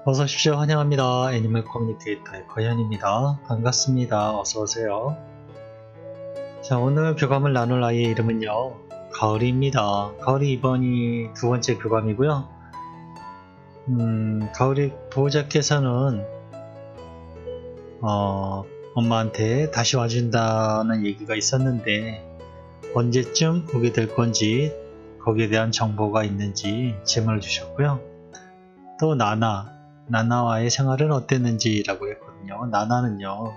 어서 오십시오. 환영합니다. 애니멀 커뮤니케이터의 거현입니다. 반갑습니다. 어서 오세요. 자, 오늘 교감을 나눌 아이의 이름은요, 가을이입니다. 가을이 이번이 두 번째 교감이고요. 가을이 보호자께서는 엄마한테 다시 와준다는 얘기가 있었는데 언제쯤 오게 될 건지 거기에 대한 정보가 있는지 질문을 주셨고요. 또 나나와의 생활은 어땠는지라고 했거든요. 나나는요,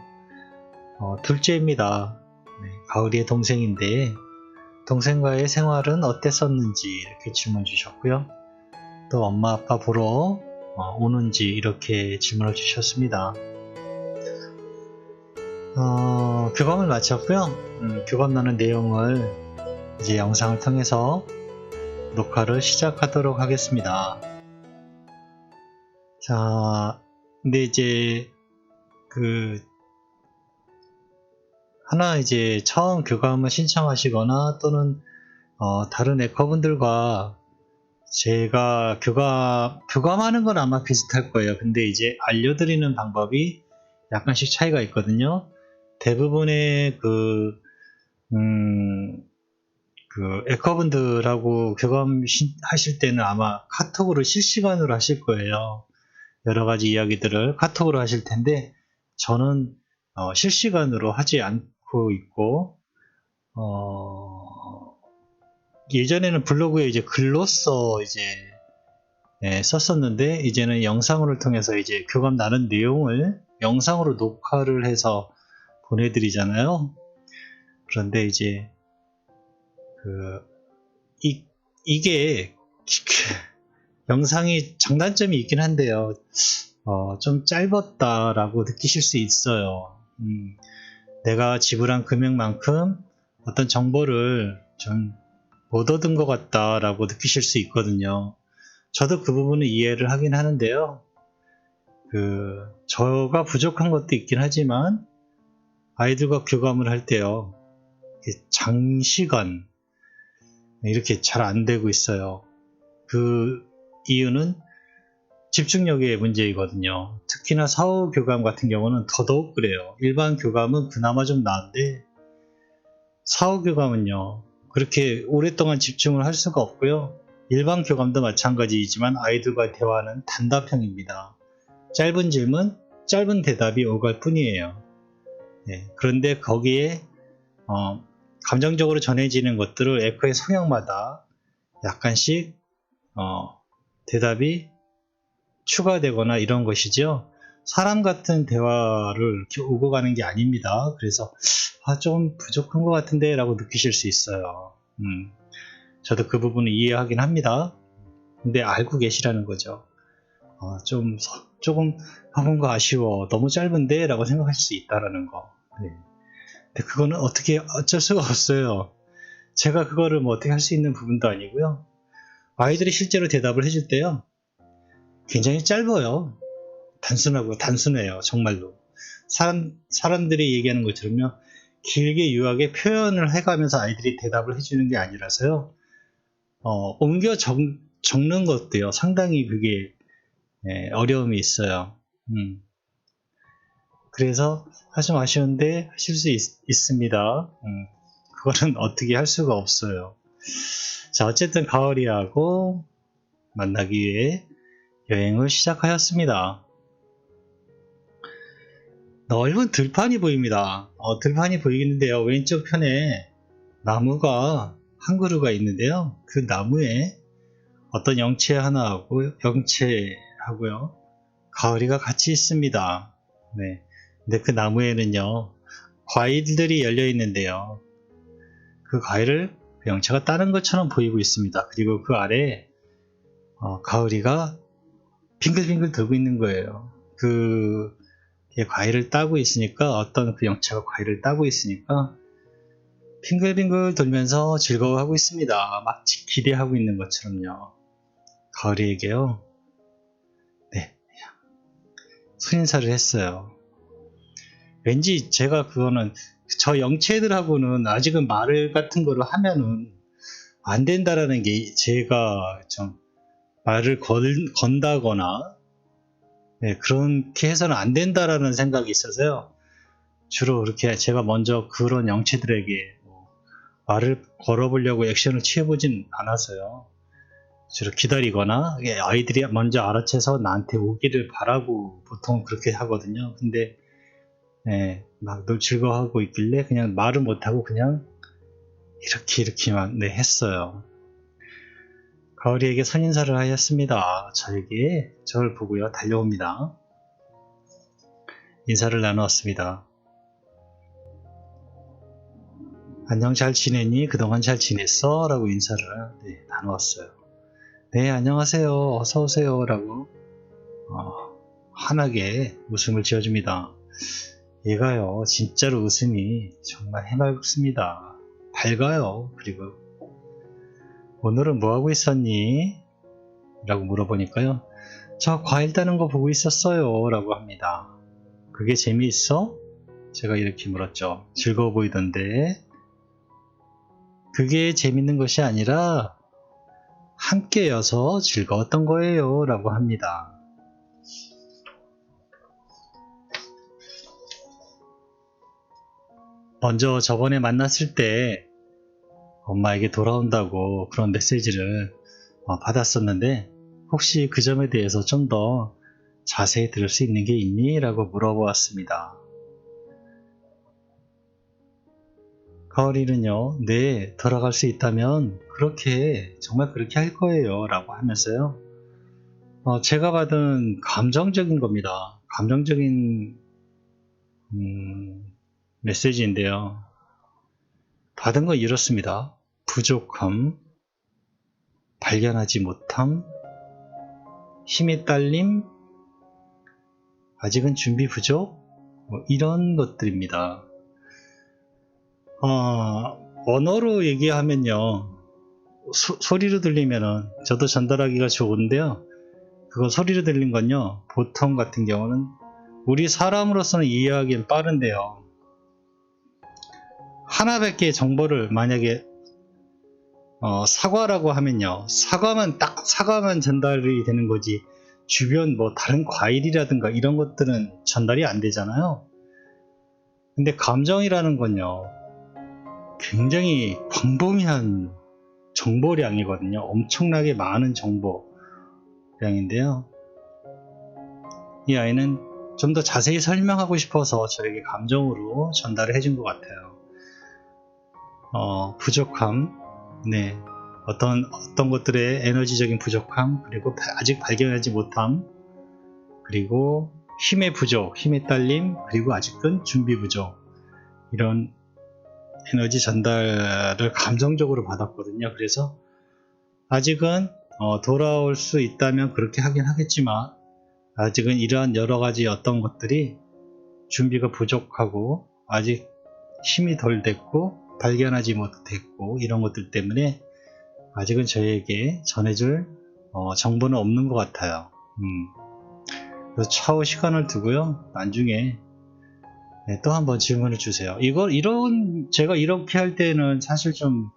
둘째입니다. 네, 가을이의 동생인데 동생과의 생활은 어땠었는지 이렇게 질문 주셨고요. 또 엄마 아빠 보러 오는지 이렇게 질문을 주셨습니다. 교감을 마쳤고요. 교감 나눈 내용을 이제 영상을 통해서 녹화를 시작하도록 하겠습니다. 자, 근데 이제 하나 이제 처음 교감을 신청하시거나 또는 다른 에커분들과 제가 교감하는 건 아마 비슷할 거예요. 근데 이제 알려드리는 방법이 약간씩 차이가 있거든요. 대부분의 에커분들하고 교감 하실 때는 아마 카톡으로 실시간으로 하실 거예요. 여러 가지 이야기들을 카톡으로 하실 텐데 저는 실시간으로 하지 않고 있고 예전에는 블로그에 이제 글로써 이제 썼었는데 이제는 영상을 통해서 이제 교감 나눈 내용을 영상으로 녹화를 해서 보내드리잖아요. 그런데 이제 이게 영상이 장단점이 있긴 한데요. 좀 짧았다라고 느끼실 수 있어요. 내가 지불한 금액만큼 어떤 정보를 좀 못 얻은 것 같다라고 느끼실 수 있거든요. 저도 그 부분을 이해를 하긴 하는데요. 저가 부족한 것도 있긴 하지만 아이들과 교감을 할 때요, 장시간 이렇게 잘 안 되고 있어요. 그 이유는 집중력의 문제이거든요. 특히나 사후 교감 같은 경우는 더더욱 그래요. 일반 교감은 그나마 좀 나은데 사후 교감은요, 그렇게 오랫동안 집중을 할 수가 없고요. 일반 교감도 마찬가지이지만 아이들과 대화는 단답형입니다. 짧은 질문, 짧은 대답이 오갈 뿐이에요. 네, 그런데 거기에 감정적으로 전해지는 것들을 에코의 성향마다 약간씩 대답이 추가되거나 이런 것이죠. 사람 같은 대화를 이렇게 오고 가는 게 아닙니다. 그래서 좀 부족한 것 같은데 라고 느끼실 수 있어요. 저도 그 부분을 이해하긴 합니다. 근데 알고 계시라는 거죠. 조금 뭔가 아쉬워, 너무 짧은데 라고 생각하실 수 있다라는 거. 네. 근데 그거는 어쩔 수가 없어요. 제가 그거를 뭐 어떻게 할 수 있는 부분도 아니고요. 아이들이 실제로 대답을 해줄 때요, 굉장히 짧아요. 단순해요. 정말로. 사람들이 얘기하는 것처럼요, 길게 유하게 표현을 해가면서 아이들이 대답을 해주는 게 아니라서요, 옮겨 적는 것도요, 상당히 그게 어려움이 있어요. 그래서 좀 아쉬운데 하실 수 있습니다. 그거는 어떻게 할 수가 없어요. 자, 어쨌든 가을이하고 만나기 위해 여행을 시작하였습니다. 넓은 들판이 보입니다. 들판이 보이는데요, 왼쪽 편에 나무가 한 그루가 있는데요, 그 나무에 어떤 영체하고요, 가을이가 같이 있습니다. 네. 근데 그 나무에는요, 과일들이 열려 있는데요, 그 과일을 그 영체가 따는 것처럼 보이고 있습니다. 그리고 그 아래에 가을이가 빙글빙글 돌고 있는 거예요. 과일을 따고 있으니까, 어떤 그 영체가 과일을 따고 있으니까 빙글빙글 돌면서 즐거워하고 있습니다. 마치 기대하고 있는 것처럼요. 가을이에게요, 네, 손인사를 했어요. 왠지 제가 저 영체들하고는 아직은 말 같은 거를 하면은 안 된다라는 게, 제가 좀 말을 건다거나 네, 그렇게 해서는 안 된다라는 생각이 있어서요. 주로 그렇게 제가 먼저 그런 영체들에게 말을 걸어보려고 액션을 취해보진 않아서요. 주로 기다리거나 아이들이 먼저 알아채서 나한테 오기를 바라고 보통 그렇게 하거든요. 근데 막 늘 즐거워하고 있길래 그냥 말을 못하고 그냥 이렇게만 했어요. 가을이에게 선인사를 하였습니다. 저를 보고요 달려옵니다. 인사를 나누었습니다. 안녕, 잘 지내니? 그동안 잘 지냈어? 라고 인사를 나누었어요. 네, 안녕하세요. 어서오세요. 라고 환하게 웃음을 지어줍니다. 얘가요 진짜로 웃음이 정말 해맑습니다. 밝아요. 그리고 오늘은 뭐하고 있었니? 라고 물어보니까요, 저 과일 따는 거 보고 있었어요. 라고 합니다. 그게 재미있어? 제가 이렇게 물었죠. 즐거워 보이던데. 그게 재밌는 것이 아니라 함께여서 즐거웠던 거예요. 라고 합니다. 먼저 저번에 만났을 때 엄마에게 돌아온다고 그런 메시지를 받았었는데, 혹시 그 점에 대해서 좀 더 자세히 들을 수 있는 게 있니? 라고 물어보았습니다. 가을이는요, 네, 돌아갈 수 있다면 정말 그렇게 할 거예요. 라고 하면서요, 제가 받은 감정적인 겁니다. 감정적인 메시지인데요. 받은 건 이렇습니다. 부족함, 발견하지 못함, 힘의 딸림, 아직은 준비 부족, 이런 것들입니다. 언어로 얘기하면요, 소리로 들리면은 저도 전달하기가 좋은데요, 그거 소리로 들린 건요, 보통 같은 경우는 우리 사람으로서는 이해하기엔 빠른데요, 하나밖에 정보를 만약에 사과라고 하면요, 사과만 전달이 되는 거지, 주변 다른 과일이라든가 이런 것들은 전달이 안 되잖아요. 근데 감정이라는 건요, 굉장히 광범위한 정보량이거든요. 엄청나게 많은 정보량인데요. 이 아이는 좀 더 자세히 설명하고 싶어서 저에게 감정으로 전달을 해준 것 같아요. 부족함, 어떤 것들의 에너지적인 부족함, 그리고 아직 발견하지 못함, 그리고 힘의 부족, 힘의 딸림, 그리고 아직은 준비 부족, 이런 에너지 전달을 감정적으로 받았거든요. 그래서 아직은 돌아올 수 있다면 그렇게 하긴 하겠지만, 아직은 이러한 여러 가지 어떤 것들이 준비가 부족하고 아직 힘이 덜 됐고 발견하지 못했고, 이런 것들 때문에 아직은 저에게 전해줄 정보는 없는 것 같아요. 그래서 차후 시간을 두고요, 나중에 또 한번 질문을 주세요. 제가 이렇게 할 때는 사실 좀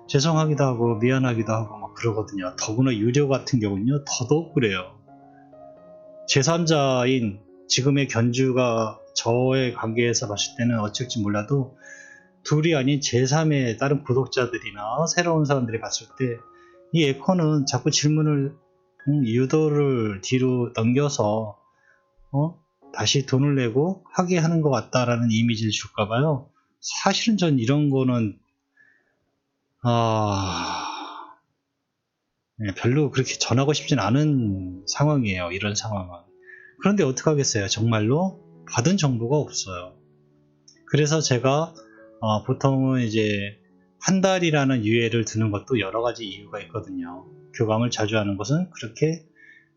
죄송하기도 하고 미안하기도 하고 막 그러거든요. 더구나 유료 같은 경우는요, 더더욱 그래요. 제3자인 지금의 견주가 저의 관계에서 봤을 때는 어쩔지 몰라도, 둘이 아닌 제3의 다른 구독자들이나 새로운 사람들이 봤을 때 이 에코는 자꾸 질문을 유도를 뒤로 넘겨서 다시 돈을 내고 하게 하는 것 같다라는 이미지를 줄까봐요. 사실은 전 이런 거는 별로 그렇게 전하고 싶진 않은 상황이에요. 이런 상황은. 그런데 어떡하겠어요. 정말로 받은 정보가 없어요. 그래서 제가 보통은 이제 한 달이라는 유예를 두는 것도 여러 가지 이유가 있거든요. 교감을 자주 하는 것은 그렇게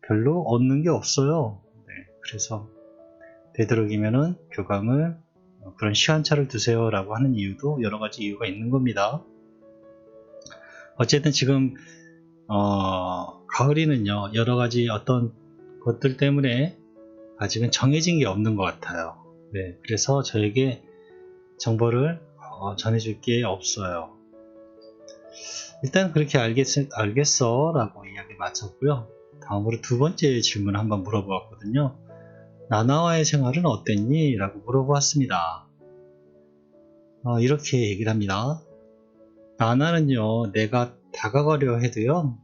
별로 얻는 게 없어요. 그래서 되도록이면은 교감을 그런 시간차를 두세요 라고 하는 이유도 여러 가지 이유가 있는 겁니다. 어쨌든 지금 가을이는요, 여러 가지 어떤 것들 때문에 아직은 정해진 게 없는 것 같아요. 그래서 저에게 정보를 전해줄 게 없어요. 일단 그렇게 알겠어 라고 이야기 마쳤고요. 다음으로 두 번째 질문을 한번 물어보았거든요. 나나와의 생활은 어땠니? 라고 물어보았습니다. 이렇게 얘기를 합니다. 나나는요, 내가 다가가려 해도요,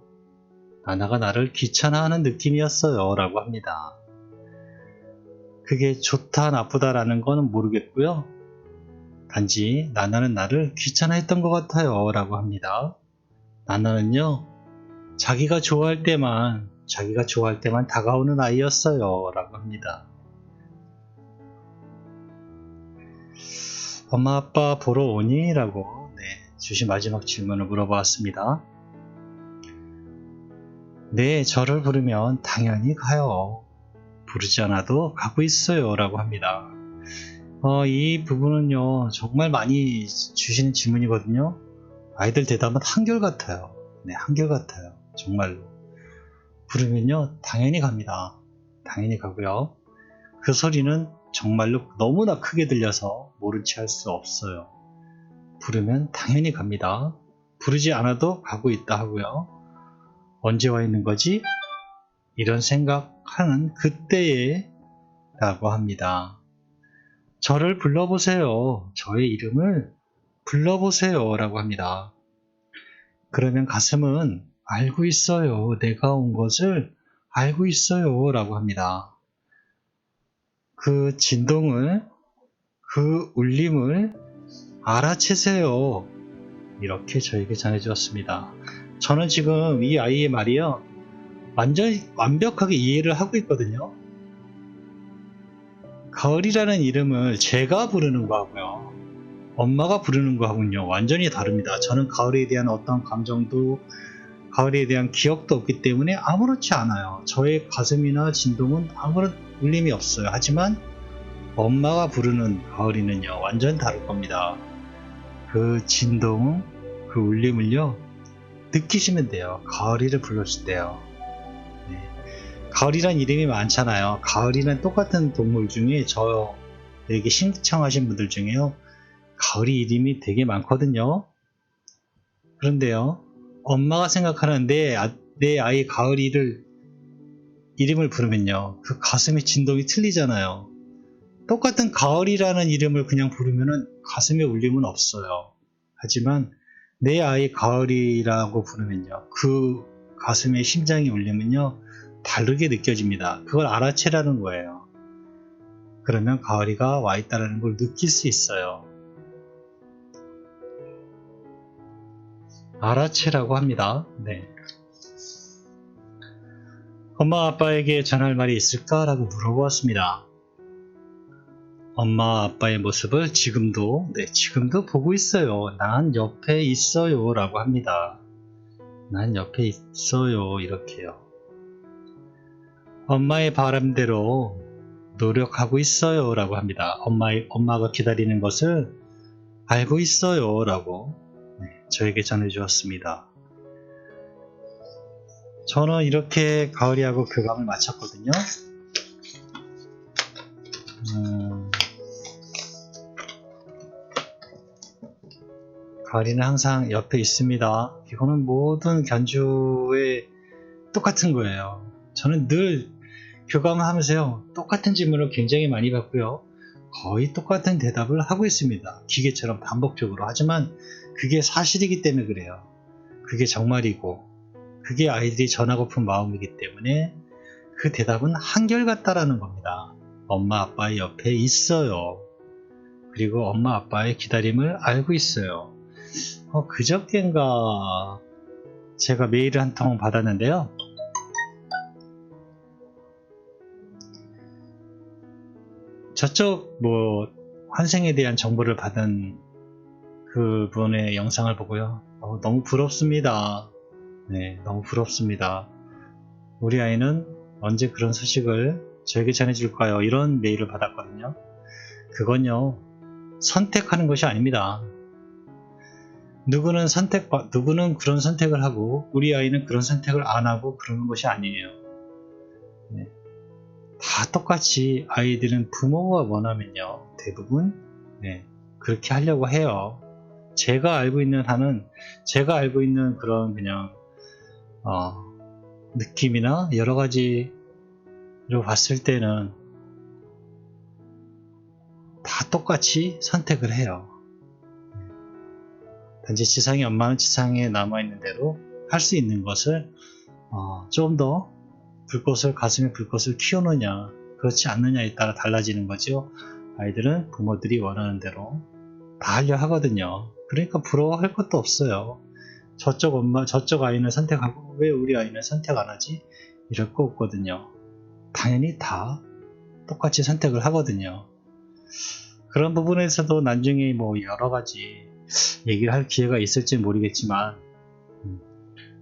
나나가 나를 귀찮아하는 느낌이었어요. 라고 합니다. 그게 좋다, 나쁘다라는 거는 모르겠고요. 단지 나나는 나를 귀찮아했던 것 같아요. 라고 합니다. 나나는요, 자기가 좋아할 때만 다가오는 아이였어요. 라고 합니다. 엄마 아빠 보러 오니? 라고 주신 마지막 질문을 물어보았습니다. 네, 저를 부르면 당연히 가요. 부르지 않아도 가고 있어요. 라고 합니다. 이 부분은요, 정말 많이 주시는 질문이거든요. 아이들 대답은 한결같아요. 네, 한결같아요. 정말로. 부르면요, 당연히 갑니다. 당연히 가고요. 그 소리는 정말로 너무나 크게 들려서 모른 체 할 수 없어요. 부르면 당연히 갑니다. 부르지 않아도 가고 있다 하고요. 언제 와 있는 거지? 이런 생각하는 그때에 라고 합니다. 저를 불러보세요. 저의 이름을 불러보세요. 라고 합니다. 그러면 가슴은 알고 있어요. 내가 온 것을 알고 있어요. 라고 합니다. 그 진동을, 그 울림을 알아채세요. 이렇게 저에게 전해주었습니다. 저는 지금 이 아이의 말이요, 완벽하게 이해를 하고 있거든요. 가을이라는 이름을 제가 부르는 거하고요, 엄마가 부르는 거하고는요, 완전히 다릅니다. 저는 가을에 대한 어떤 감정도, 가을에 대한 기억도 없기 때문에 아무렇지 않아요. 저의 가슴이나 진동은 아무런 울림이 없어요. 하지만 엄마가 부르는 가을이는요, 완전 다를 겁니다. 그 진동, 그 울림을요, 느끼시면 돼요. 가을이를 불렀을 때요. 네. 가을이란 이름이 많잖아요. 가을이는 똑같은 동물 중에 저에게 신청하신 분들 중에요, 가을이 이름이 되게 많거든요. 그런데요, 엄마가 생각하는 내 아이 가을이를 이름을 부르면요, 그 가슴의 진동이 틀리잖아요. 똑같은 가을이라는 이름을 그냥 부르면은 가슴에 울림은 없어요. 하지만 내 아이 가을이라고 부르면요, 그 가슴의 심장이 울리면요, 다르게 느껴집니다. 그걸 알아채라는 거예요. 그러면 가을이가 와 있다는 걸 느낄 수 있어요. 알아채라고 합니다. 네. 엄마 아빠에게 전할 말이 있을까라고 물어보았습니다. 엄마 아빠의 모습을 지금도 보고 있어요. 난 옆에 있어요. 라고 합니다. 난 옆에 있어요. 이렇게요. 엄마의 바람대로 노력하고 있어요. 라고 합니다. 엄마가 기다리는 것을 알고 있어요. 라고 저에게 전해주었습니다. 저는 이렇게 가을이하고 교감을 마쳤거든요. 가을이는 항상 옆에 있습니다. 이거는 모든 견주에 똑같은 거예요. 저는 늘 교감을 하면서요, 똑같은 질문을 굉장히 많이 받고요, 거의 똑같은 대답을 하고 있습니다. 기계처럼 반복적으로. 하지만 그게 사실이기 때문에 그래요. 그게 정말이고, 그게 아이들이 전하고픈 마음이기 때문에 그 대답은 한결같다라는 겁니다. 엄마 아빠의 옆에 있어요. 그리고 엄마 아빠의 기다림을 알고 있어요. 그저께인가 제가 메일을 한 통 받았는데요. 저쪽 환생에 대한 정보를 받은 그분의 영상을 보고요, 너무 부럽습니다. 네, 너무 부럽습니다. 우리 아이는 언제 그런 소식을 저에게 전해줄까요? 이런 메일을 받았거든요. 그건요, 선택하는 것이 아닙니다. 누구는 그런 선택을 하고 우리 아이는 그런 선택을 안 하고 그러는 것이 아니에요. 네. 다 똑같이 아이들은 부모가 원하면요, 대부분 그렇게 하려고 해요. 제가 알고 있는 그런 그냥 느낌이나 여러 가지로 봤을 때는 다 똑같이 선택을 해요. 단지 지상에 엄마는 지상에 남아있는 대로 할 수 있는 것을 좀 더 가슴에 불꽃을 키우느냐 그렇지 않느냐에 따라 달라지는 거죠. 아이들은 부모들이 원하는 대로 다 하려 하거든요. 그러니까 부러워할 것도 없어요. 저쪽 아이는 선택하고 왜 우리 아이는 선택 안 하지? 이럴 거 없거든요. 당연히 다 똑같이 선택을 하거든요. 그런 부분에서도 나중에 뭐 여러 가지 얘기를 할 기회가 있을지 모르겠지만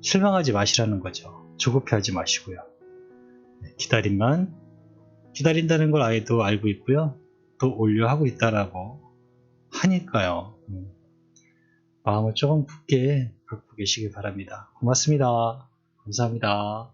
실망하지 마시라는 거죠. 조급해하지 마시고요. 기다린다는 걸 아이도 알고 있고요. 또 올려하고 있다라고 하니까요. 마음을 조금 굳게 갖고 계시기 바랍니다. 고맙습니다. 감사합니다.